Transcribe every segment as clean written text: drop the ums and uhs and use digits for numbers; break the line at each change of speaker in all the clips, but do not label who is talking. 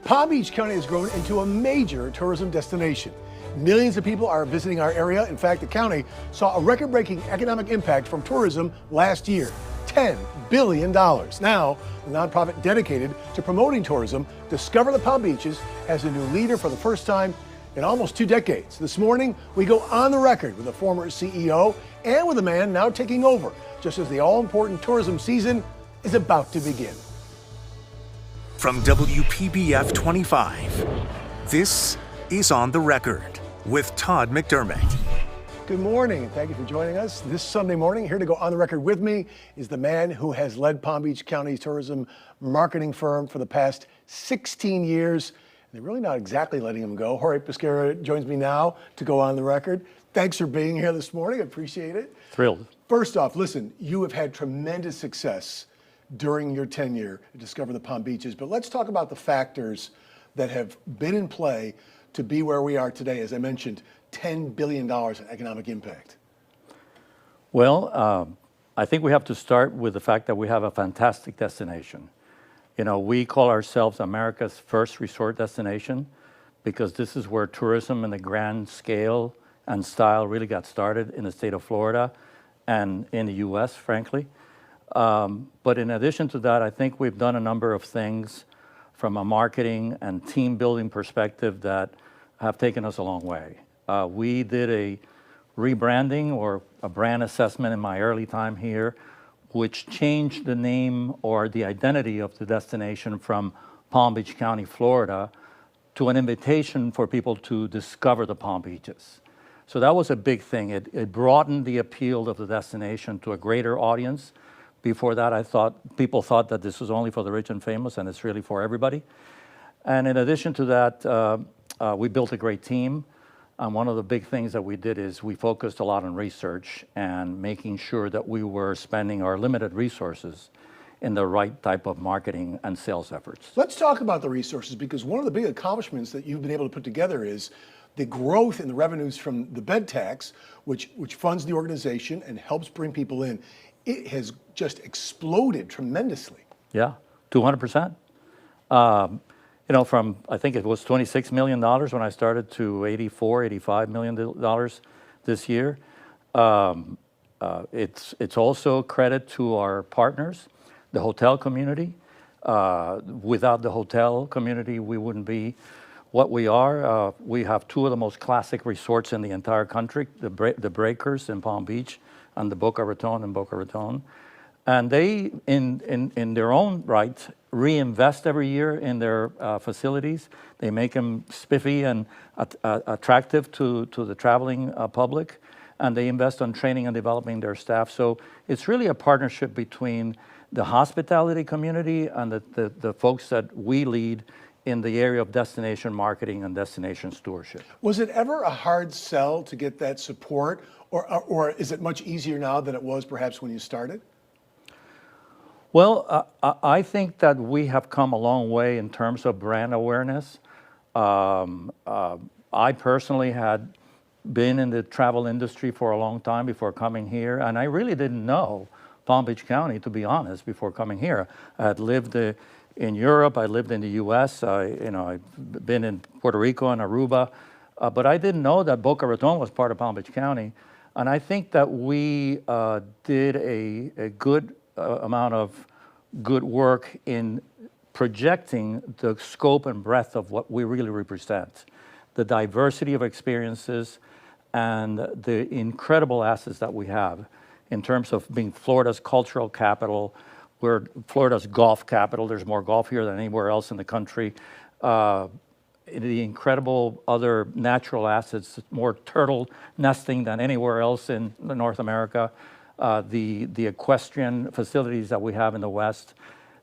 Palm Beach County has grown into a major tourism destination. Millions of people are visiting our area. In fact, the county saw a record-breaking economic impact from tourism last year, $10 billion. Now, the nonprofit dedicated to promoting tourism, Discover the Palm Beaches, has a new leader for the first time in almost 2 decades. This morning, we go on the record with the former CEO and with a man now taking over, just as the all-important tourism season is about to begin.
From WPBF 25, this is On the Record with Todd McDermott.
Good morning, and thank you for joining us. This Sunday morning, here to go on the record with me is the man who has led Palm Beach County's tourism marketing firm for the past 16 years. They're really not exactly letting him go. Jorge Pesquera joins me now to go on the record. Thanks for being here this morning. I appreciate it.
Thrilled.
First off, listen, you have had tremendous success during your tenure at Discover the Palm Beaches, but let's talk about the factors that have been in play to be where we are today. As I mentioned, $10 billion in economic impact.
Well, I think we have to start with the fact that we have a fantastic destination. You know, we call ourselves America's first resort destination because this is where tourism in the grand scale and style really got started in the state of Florida and in the US, frankly. But in addition to that, I think we've done a number of things from a marketing and team building perspective that have taken us a long way. We did a rebranding or a brand assessment in my early time here, which changed the name or the identity of the destination from Palm Beach County, Florida, to an invitation for people to discover the Palm Beaches. So that was a big thing. It broadened the appeal of the destination to a greater audience. Before that, people thought that this was only for the rich and famous, and it's really for everybody. And in addition to that, we built a great team. And one of the big things that we did is we focused a lot on research and making sure that we were spending our limited resources in the right type of marketing and sales efforts.
Let's talk about the resources, because one of the big accomplishments that you've been able to put together is the growth in the revenues from the bed tax, which funds the organization and helps bring people in. It has just exploded tremendously.
Yeah, 200%. You know, from, I think it was $26 million when I started to $85 million this year. It's also credit to our partners, the hotel community. Without the hotel community, we wouldn't be what we are. We have 2 of the most classic resorts in the entire country, the Breakers in Palm Beach and the Boca Raton in Boca Raton. And they, in their own right, reinvest every year in their facilities. They make them spiffy and attractive to the traveling public, and they invest on training and developing their staff. So it's really a partnership between the hospitality community and the folks that we lead in the area of destination marketing and destination stewardship.
Was it ever a hard sell to get that support, or is it much easier now than it was perhaps when you started?
Well, I think that we have come a long way in terms of brand awareness. I personally had been in the travel industry for a long time before coming here, and I really didn't know Palm Beach County, to be honest, before coming here. I had lived in Europe, I lived in the US, I've been in Puerto Rico and Aruba, but I didn't know that Boca Raton was part of Palm Beach County. And I think that we did a good amount of good work in projecting the scope and breadth of what we really represent, the diversity of experiences and the incredible assets that we have in terms of being Florida's cultural capital. We're Florida's golf capital. There's more golf here than anywhere else in the country. The incredible other natural assets, more turtle nesting than anywhere else in North America. The equestrian facilities that we have in the West.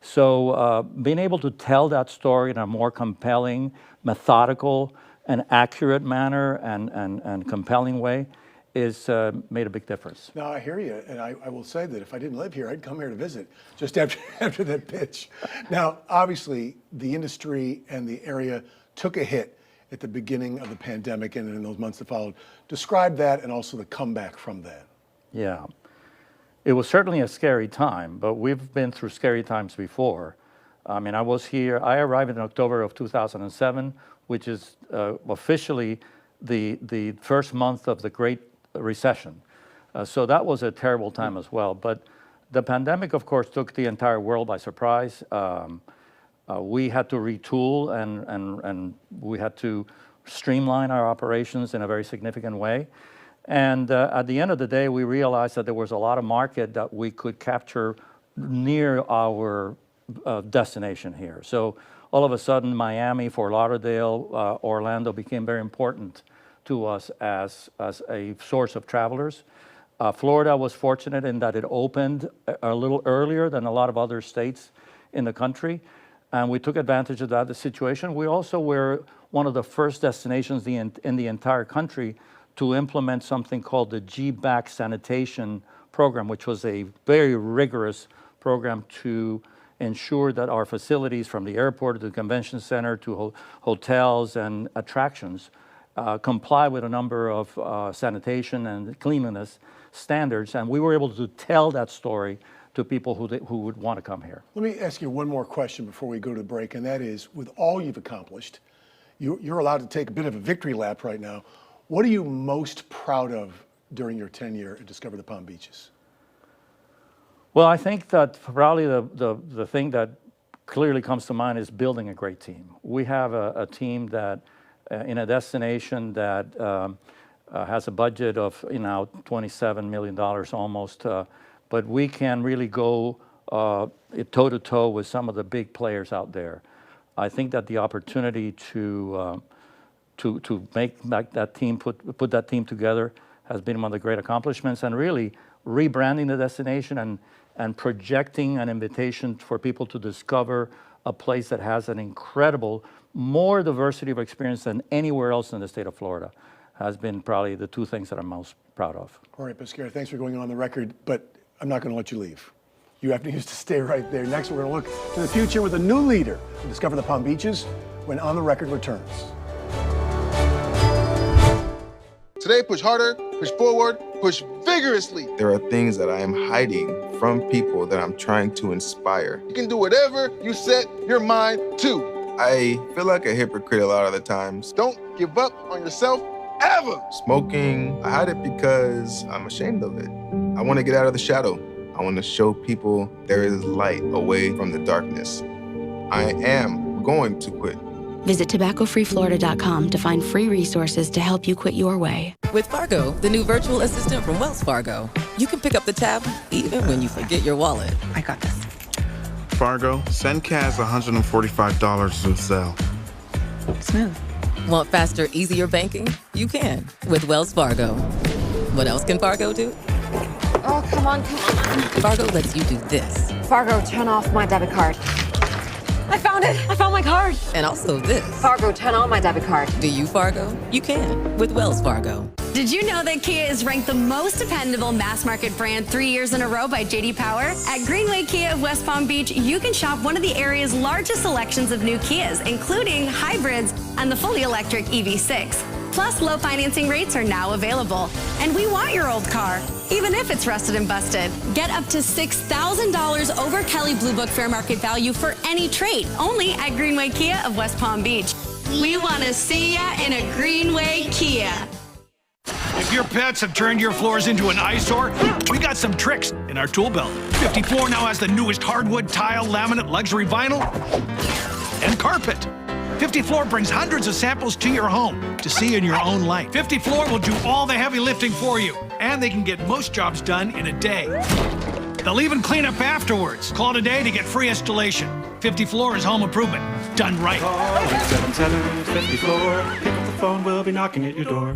So being able to tell that story in a more compelling, methodical, and accurate manner and compelling way is made a big difference.
Now, I hear you, and I will say that if I didn't live here, I'd come here to visit just after that pitch. Now, obviously, the industry and the area took a hit at the beginning of the pandemic and in those months that followed. Describe that and also the comeback from that.
Yeah. It was certainly a scary time, but we've been through scary times before. I mean, I arrived in October of 2007, which is officially the first month of the Great Recession. So that was a terrible time as well. But the pandemic, of course, took the entire world by surprise. We had to retool and we had to streamline our operations in a very significant way. And at the end of the day, we realized that there was a lot of market that we could capture near our destination here. So all of a sudden, Miami, Fort Lauderdale, Orlando became very important to us as a source of travelers. Florida was fortunate in that it opened a little earlier than a lot of other states in the country, and we took advantage of that situation. We also were one of the first destinations in the entire country to implement something called the GBAC sanitation program, which was a very rigorous program to ensure that our facilities, from the airport to the convention center to hotels and attractions, comply with a number of sanitation and cleanliness standards. And we were able to tell that story to people who would want to come here.
Let me ask you one more question before we go to the break, and that is, with all you've accomplished, you're allowed to take a bit of a victory lap right now. What are you most proud of during your tenure at Discover the Palm Beaches?
Well, I think that probably the thing that clearly comes to mind is building a great team. We have a team that, in a destination that has a budget of $27 million almost, but we can really go toe-to-toe with some of the big players out there. I think that the opportunity to make that team, put that team together, has been one of the great accomplishments, and really rebranding the destination and projecting an invitation for people to discover a place that has an incredible, more diversity of experience than anywhere else in the state of Florida, has been probably the two things that I'm most proud of.
All right, Pesquera, thanks for going on the record, but I'm not going to let you leave. You have to stay right there. Next, we're going to look to the future with a new leader to Discover the Palm Beaches when On the Record returns.
Today, push harder, push forward, push vigorously.
There are things that I am hiding from people that I'm trying to inspire.
You can do whatever you set your mind to.
I feel like a hypocrite a lot of the times.
Don't give up on yourself ever.
Smoking, I hide it because I'm ashamed of it. I want to get out of the shadow. I want to show people there is light away from the darkness. I am going to quit.
Visit tobaccofreeflorida.com to find free resources to help you quit your way.
With Fargo, the new virtual assistant from Wells Fargo, you can pick up the tab even when you forget your wallet.
I got this.
Fargo, send Kaz $145 to Zelle.
Smooth.
Want faster, easier banking? You can with Wells Fargo. What else can Fargo do?
Oh, come on.
Fargo lets you do this.
Fargo, turn off my debit card. I found it. I found my card.
And also this.
Fargo, turn on my debit card.
Do you, Fargo? You can with Wells Fargo.
Did you know that Kia is ranked the most dependable mass market brand 3 years in a row by J.D. Power? At Greenway Kia of West Palm Beach, you can shop one of the area's largest selections of new Kias, including hybrids and the fully electric EV6. Plus, low financing rates are now available. And we want your old car, even if it's rusted and busted. Get up to $6,000 over Kelley Blue Book fair market value for any trade, only at Greenway Kia of West Palm Beach. We want to see ya in a Greenway Kia.
If your pets have turned your floors into an eyesore, we got some tricks in our tool belt. 50 Floor now has the newest hardwood, tile, laminate, luxury vinyl, and carpet. 50 Floor brings hundreds of samples to your home to see in your own light. 50 Floor will do all the heavy lifting for you, and they can get most jobs done in a day. They'll even clean up afterwards. Call today to get free installation. 50 Floor is home improvement, done right.
Call 877-50 Floor. Pick up the phone, we'll be knocking at your door.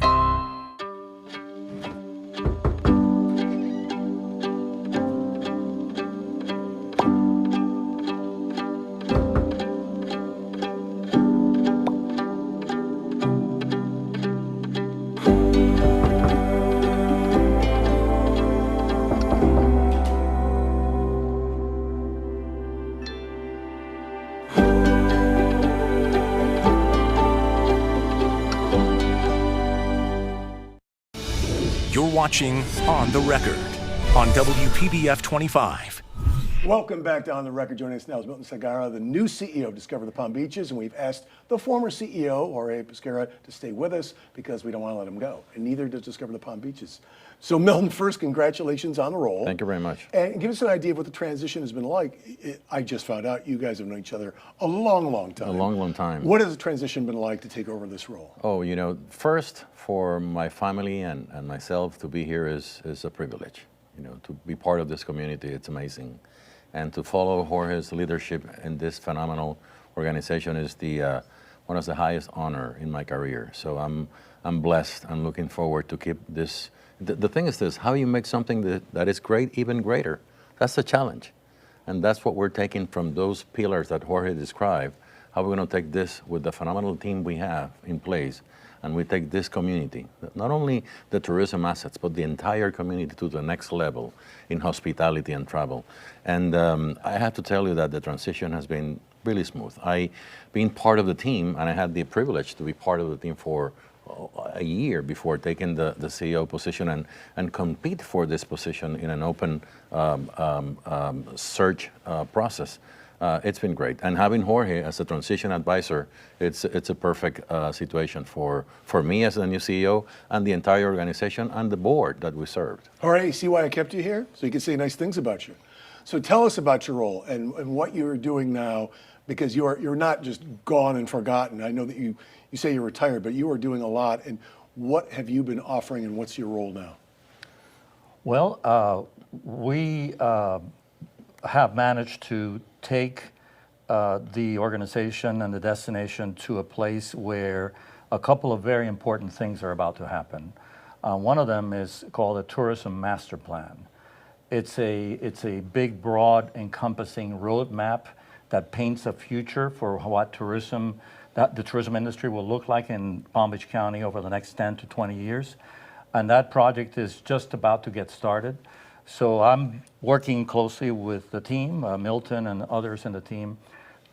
You're watching On the Record on WPBF 25.
Welcome back to On the Record. Joining us now is Milton Segarra, the new CEO of Discover the Palm Beaches, and we've asked the former CEO, Jorge Pesquera, to stay with us because we don't want to let him go, and neither does Discover the Palm Beaches. So Milton, first, congratulations on the role.
Thank you very much.
And give us an idea of what the transition has been like. I just found out you guys have known each other a long, long time.
A long, long time.
What has the transition been like to take over this role?
Oh, you know, first, for my family and myself to be here is a privilege. You know, to be part of this community, it's amazing. And to follow Jorge's leadership in this phenomenal organization is one of the highest honor in my career. So I'm blessed. I'm looking forward to keep this. The thing is this: how you make something that is great even greater. That's the challenge, and that's what we're taking from those pillars that Jorge described. How we're going to take this with the phenomenal team we have in place, and we take this community, not only the tourism assets, but the entire community to the next level in hospitality and travel. And I have to tell you that the transition has been really smooth. I been part of the team, and I had the privilege to be part of the team for a year before taking the CEO position and compete for this position in an open search process. It's been great, and having Jorge as a transition advisor, it's a perfect situation for me as the new CEO and the entire organization and the board that we served.
Jorge, you see why I kept you here? So you can say nice things about you. So tell us about your role and what you're doing now, because you're not just gone and forgotten. I know that you say you're retired, but you are doing a lot. And what have you been offering, and what's your role now?
Well, we have managed to take the organization and the destination to a place where a couple of very important things are about to happen. One of them is called a Tourism Master Plan. It's a big, broad, encompassing roadmap that paints a future for what the tourism industry will look like in Palm Beach County over the next 10 to 20 years. And that project is just about to get started. So I'm working closely with the team, Milton and others in the team,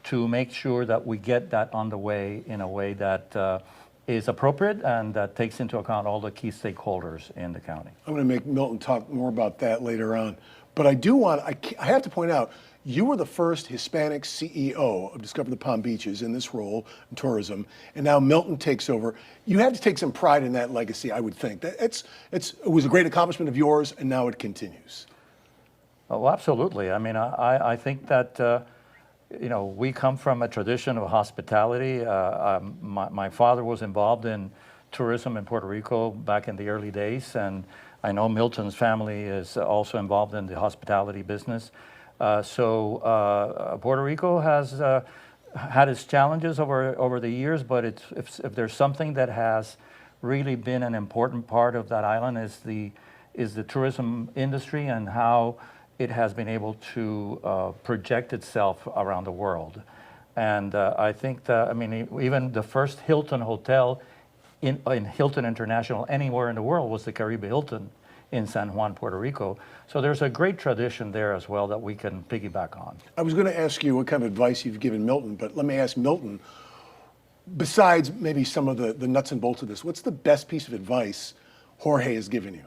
to make sure that we get that underway in a way that is appropriate and that takes into account all the key stakeholders in the county. I'm
going to make Milton talk more about that later on. But I have to point out, you were the first Hispanic CEO of Discover the Palm Beaches in this role in tourism, and now Milton takes over. You have to take some pride in that legacy, I would think. It was a great accomplishment of yours, and now it continues.
Oh, absolutely. I mean, I think that we come from a tradition of hospitality. My father was involved in tourism in Puerto Rico back in the early days, and I know Milton's family is also involved in the hospitality business. So Puerto Rico has had its challenges over the years, but if there's something that has really been an important part of that island is the tourism industry and how it has been able to project itself around the world. And I think that, I mean, even the first Hilton hotel in Hilton International anywhere in the world was the Caribe Hilton in San Juan, Puerto Rico. So there's a great tradition there as well that we can piggyback on.
I was going to ask you what kind of advice you've given Milton, but let me ask Milton, besides maybe some of the nuts and bolts of this, what's the best piece of advice Jorge has given you?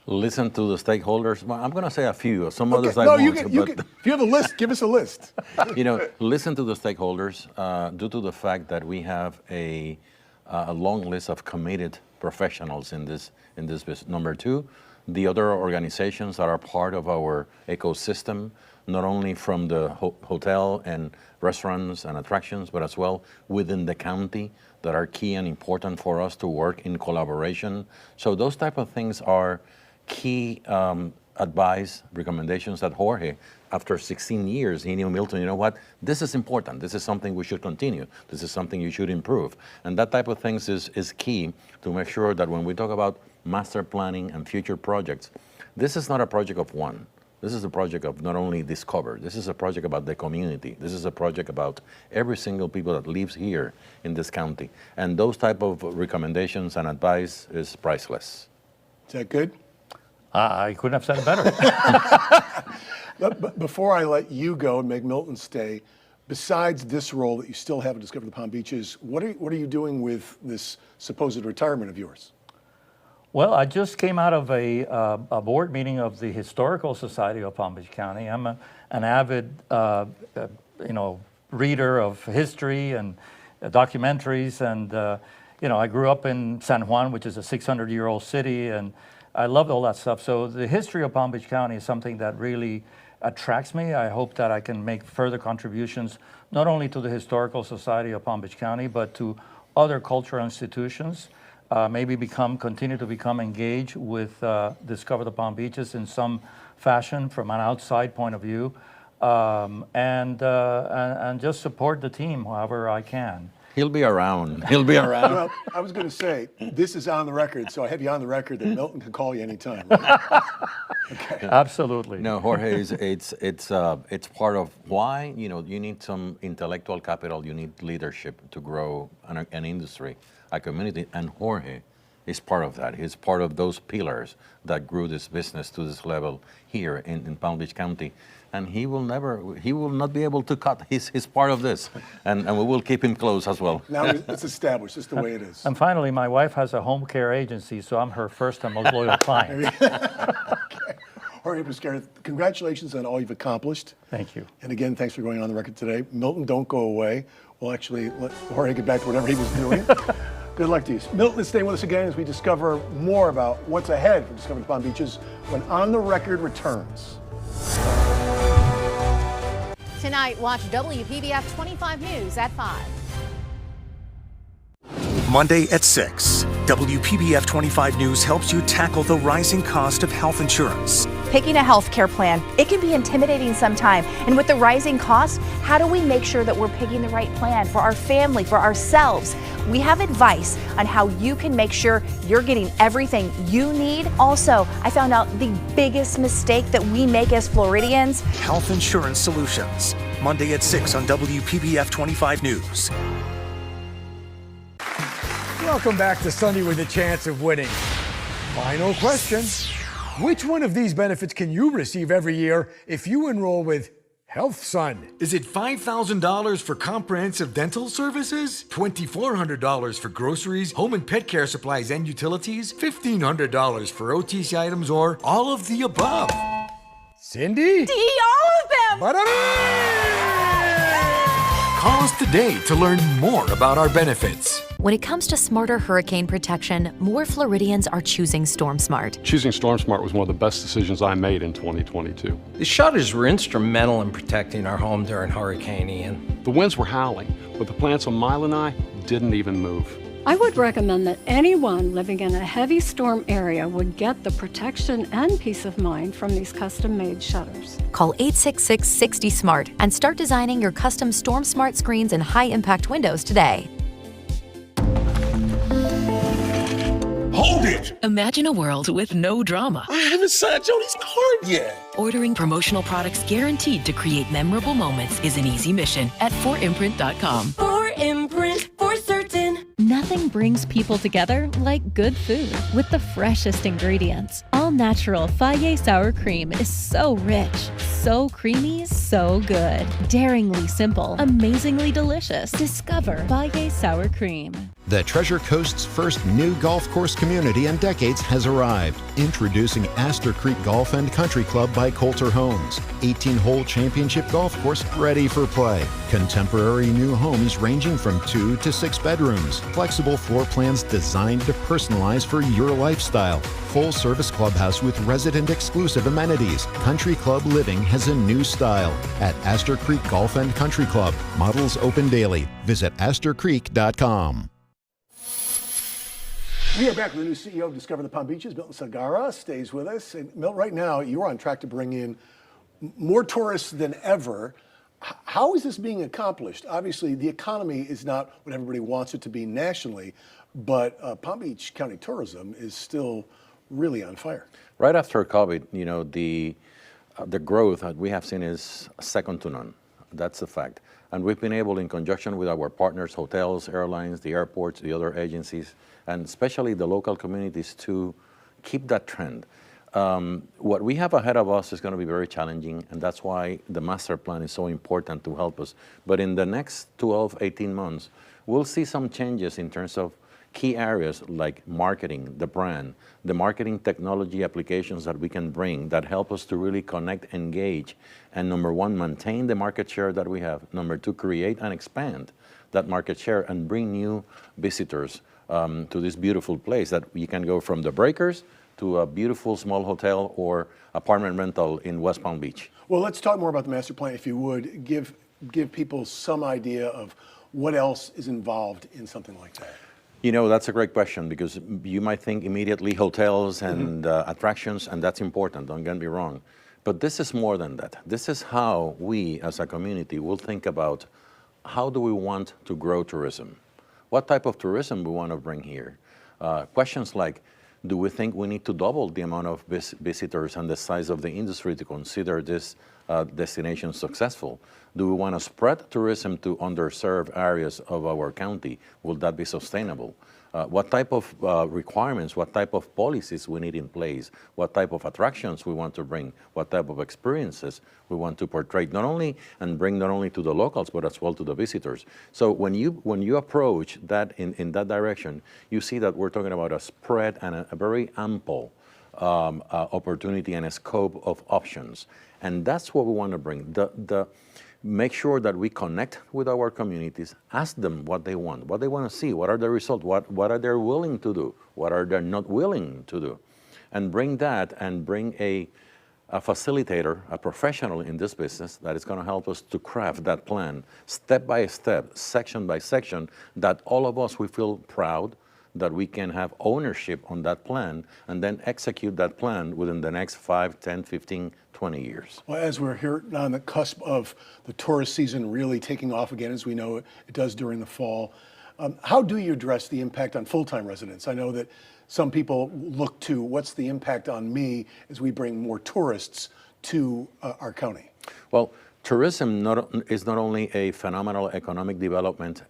Listen to the stakeholders. Well, I'm going to say a few. Some others I
won't.
You
can, if you have a list, give us a list.
Listen to the stakeholders due to the fact that we have a long list of committed professionals in this business. Number two, the other organizations that are part of our ecosystem, not only from the hotel and restaurants and attractions, but as well within the county that are key and important for us to work in collaboration. So those type of things are key advice, recommendations that Jorge, after 16 years, he knew, Milton, you know what, this is important. This is something we should continue. This is something you should improve. And that type of things is key to make sure that when we talk about master planning and future projects, this is not a project of one. This is a project of not only Discover, this is a project about the community. This is a project about every single people that lives here in this county. And those type of recommendations and advice is priceless.
Is that good?
I couldn't have said it better.
But before I let you go and make Milton stay, besides this role that you still have at Discover the Palm Beaches, what are you doing with this supposed retirement of yours?
Well, I just came out of a board meeting of the Historical Society of Palm Beach County. I'm an avid, reader of history and documentaries, and I grew up in San Juan, which is a 600-year-old city, and I love all that stuff. So the history of Palm Beach County is something that really attracts me. I hope that I can make further contributions, not only to the Historical Society of Palm Beach County, but to other cultural institutions. Maybe continue to become engaged with Discover the Palm Beaches in some fashion from an outside point of view, and just support the team however I can.
He'll be around. He'll be around.
Well, I was going to say, this is on the record, so I have you on the record that Milton can call you anytime. Right?
Okay. Absolutely.
No, Jorge, it's part of why you need some intellectual capital. You need leadership to grow an industry, a community, and Jorge is part of that. He's part of those pillars that grew this business to this level here in Palm Beach County. And he will not be able to cut. He's part of this, and we will keep him close as well.
Now it's established. It's the way it is.
And finally, my wife has a home care agency, so I'm her first and most loyal client.
Okay. Jorge Pesquera, congratulations on all you've accomplished.
Thank you.
And again, thanks for going on the record today. Milton, don't go away. We'll actually let Jorge get back to whatever he was doing. Good luck to you. Milton is staying with us again as we discover more about what's ahead for Discover the Palm Beaches when On the Record returns.
Tonight, watch WPBF 25 News at 5.
Monday at 6, WPBF 25 News helps you tackle the rising cost of health insurance.
Picking a health care plan, it can be intimidating sometimes. And with the rising costs, how do we make sure that we're picking the right plan for our family, for ourselves? We have advice on how you can make sure you're getting everything you need. Also, I found out the biggest mistake that we make as Floridians.
Health Insurance Solutions, Monday at 6 on WPBF 25 News.
Welcome back to Sunday with a chance of winning. Final question. Which one of these benefits can you receive every year if you enroll with HealthSun?
Is it $5,000 for comprehensive dental services? $2,400 for groceries, home and pet care supplies and utilities? $1,500 for OTC items, or all of the above?
Cindy?
D, all of them!
Call us today to learn more about our benefits.
When it comes to smarter hurricane protection, more Floridians are choosing StormSmart.
Choosing StormSmart was one of the best decisions I made in 2022.
The shutters were instrumental in protecting our home during Hurricane Ian.
The winds were howling, but the plants on Mile and I didn't even move.
I would recommend that anyone living in a heavy storm area would get the protection and peace of mind from these custom-made shutters.
Call 866-60-SMART and start designing your custom StormSmart screens and high-impact windows today.
Hold it!
Imagine a world with no drama.
I haven't signed Jody's card yet.
Ordering promotional products guaranteed to create memorable moments is an easy mission at 4imprint.com.
4imprint, for certain.
Nothing brings people together like good food with the freshest ingredients. All natural Fage sour cream is so rich, so creamy, so good. Daringly simple, amazingly delicious. Discover Fage sour cream.
The Treasure Coast's first new golf course community in decades has arrived. Introducing Astor Creek Golf and Country Club by Coulter Homes. 18-hole championship golf course ready for play. Contemporary new homes ranging from 2 to 6 bedrooms. Flexible floor plans designed to personalize for your lifestyle. Full-service clubhouse with resident-exclusive amenities. Country Club living has a new style. At Astor Creek Golf and Country Club. Models open daily. Visit AstorCreek.com.
We are back with the new CEO of Discover the Palm Beaches. Milton Segarra stays with us. And Milton, right now, you're on track to bring in more tourists than ever. How is this being accomplished? Obviously, the economy is not what everybody wants it to be nationally, but Palm Beach County tourism is still really on fire.
Right after COVID, the growth that we have seen is second to none. That's a fact. And we've been able, in conjunction with our partners, hotels, airlines, the airports, the other agencies, and especially the local communities, to keep that trend. What we have ahead of us is going to be very challenging, and that's why the master plan is so important to help us. But in the next 12, 18 months, we'll see some changes in terms of key areas like marketing, the brand, the marketing technology applications that we can bring that help us to really connect, engage, and number one, maintain the market share that we have. Number two, create and expand that market share and bring new visitors to this beautiful place that you can go from the breakers to a beautiful small hotel or apartment rental in West Palm Beach.
Well, let's talk more about the master plan, if you would. Give people some idea of what else is involved in something like that.
You know, that's a great question because you might think immediately hotels and attractions, and that's important, don't get me wrong. But this is more than that. This is how we as a community will think about how do we want to grow tourism? What type of tourism we want to bring here? Questions like, do we think we need to double the amount of visitors and the size of the industry to consider this destination successful? Do we want to spread tourism to underserved areas of our county? Will that be sustainable? What type of requirements, what type of policies we need in place? What type of attractions we want to bring? What type of experiences we want to portray, not only to the locals, but as well to the visitors. So when you approach that in that direction, you see that we're talking about a spread and a very ample opportunity and a scope of options. And that's what we want to bring. Make sure that we connect with our communities, ask them what they want to see, what are the results, what are they willing to do, what are they not willing to do, and bring that and bring a facilitator, a professional in this business that is going to help us to craft that plan step by step, section by section, that all of us, we feel proud that we can have ownership on that plan and then execute that plan within the next 5, 10, 15, 20 years.
Well, as we're here on the cusp of the tourist season really taking off again, as we know it does during the fall, how do you address the impact on full-time residents? I know that some people look to what's the impact on me as we bring more tourists to our county.
Well, tourism is not only a phenomenal economic development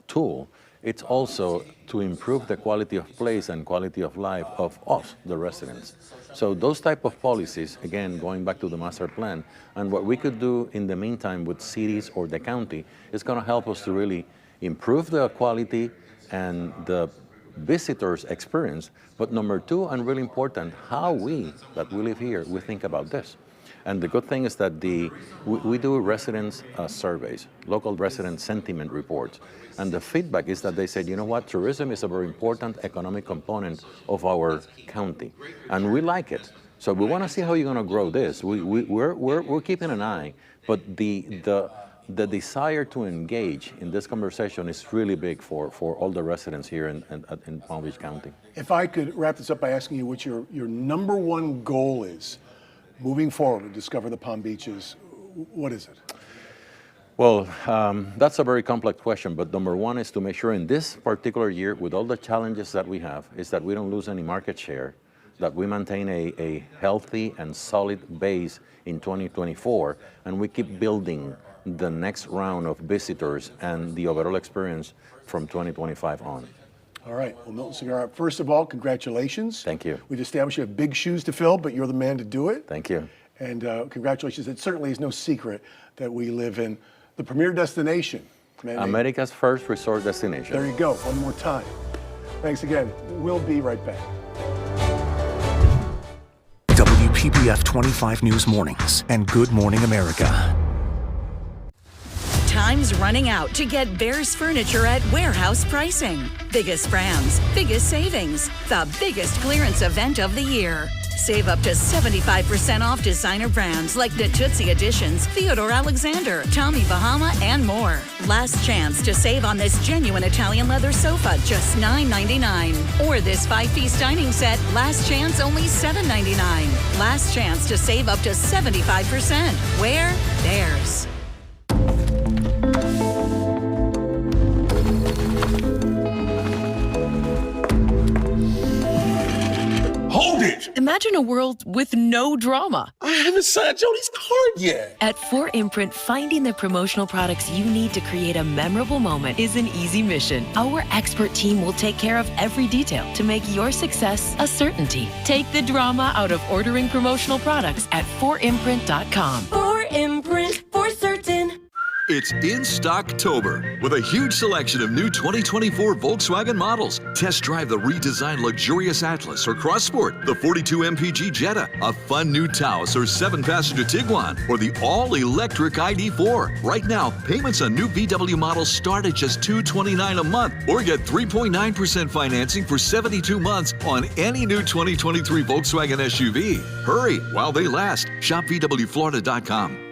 tool, it's also to improve the quality of place and quality of life of us, the residents. So those type of policies, again, going back to the master plan, and what we could do in the meantime with cities or the county is going to help us to really improve the quality and the visitors' experience. But number two, and really important, how we live here, we think about this. And the good thing is that we do residents surveys, local resident sentiment reports. And the feedback is that they said, you know what, tourism is a very important economic component of our county. And we like it. So we want to see how you're going to grow this. We're keeping an eye, but the desire to engage in this conversation is really big for all the residents here in Palm Beach County.
If I could wrap this up by asking you what your number one goal is moving forward to discover the Palm Beaches, what is it?
Well, that's a very complex question, but number one is to make sure in this particular year, with all the challenges that we have, is that we don't lose any market share, that we maintain a healthy and solid base in 2024, and we keep building the next round of visitors and the overall experience from 2025 on.
All right. Well, Milton Segarra, first of all, congratulations.
Thank you.
We've established you have big shoes to fill, but you're the man to do it.
Thank you.
And congratulations. It certainly is no secret that we live in the premier destination.
America's first resort destination.
There you go. One more time. Thanks again. We'll be right back.
WPBF 25 News Mornings and Good Morning America.
Time's running out to get Bears furniture at warehouse pricing. Biggest brands, biggest savings, the biggest clearance event of the year. Save up to 75% off designer brands like Natuzzi Editions, Theodore Alexander, Tommy Bahama, and more. Last chance to save on this genuine Italian leather sofa, just $9.99. Or this 5-piece dining set, last chance only $7.99. Last chance to save up to 75%. Where? Bears.
Hold it!
Imagine a world with no drama.
I haven't signed Jody's card yet.
At 4imprint, finding the promotional products you need to create a memorable moment is an easy mission. Our expert team will take care of every detail to make your success a certainty. Take the drama out of ordering promotional products at 4imprint.com. 4imprint, for certain.
It's in Stocktober with a huge selection of new 2024 Volkswagen models. Test drive the redesigned luxurious Atlas or Crossport, the 42 MPG Jetta, a fun new Taos or 7-passenger Tiguan, or the all-electric ID4. Right now, payments on new VW models start at just $229 a month, or get 3.9% financing for 72 months on any new 2023 Volkswagen SUV. Hurry while they last. Shop VWFlorida.com.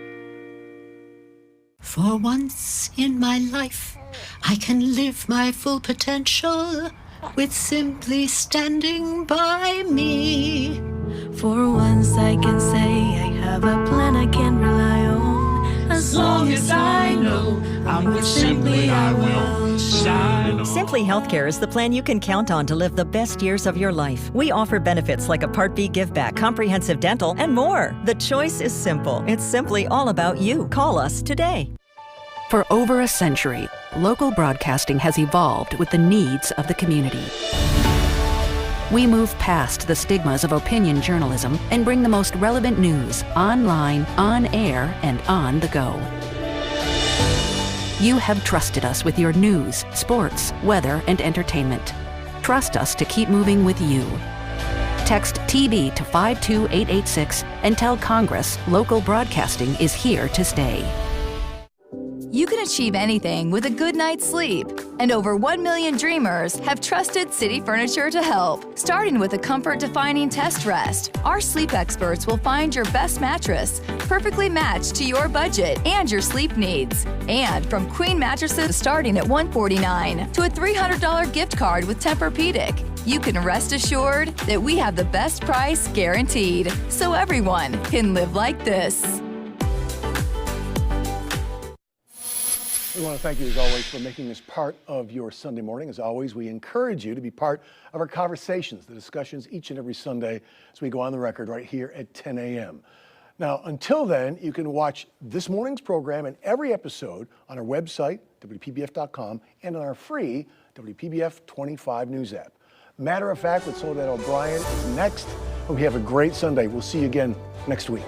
For once in my life, I can live my full potential with simply standing by me.
For once I can say I have a plan I can rely on. As long as I know I'm with Simply, I will shine on.
Simply Healthcare is the plan you can count on to live the best years of your life. We offer benefits like a Part B giveback, comprehensive dental, and more. The choice is simple. It's simply all about you. Call us today.
For over a century, local broadcasting has evolved with the needs of the community. We move past the stigmas of opinion journalism and bring the most relevant news online, on air, and on the go. You have trusted us with your news, sports, weather, and entertainment. Trust us to keep moving with you. Text TB to 52886 and tell Congress local broadcasting is here to stay.
You can achieve anything with a good night's sleep. And over 1 million dreamers have trusted City Furniture to help. Starting with a comfort-defining test rest, our sleep experts will find your best mattress, perfectly matched to your budget and your sleep needs. And from queen mattresses starting at $149 to a $300 gift card with Tempur-Pedic, you can rest assured that we have the best price guaranteed, so everyone can live like this.
We want to thank you, as always, for making this part of your Sunday morning. As always, we encourage you to be part of our conversations, the discussions each and every Sunday as we go on the record right here at 10 a.m. Now, until then, you can watch this morning's program and every episode on our website, WPBF.com, and on our free WPBF 25 News app. Matter of fact, with Soledad O'Brien is next. Hope you have a great Sunday. We'll see you again next week.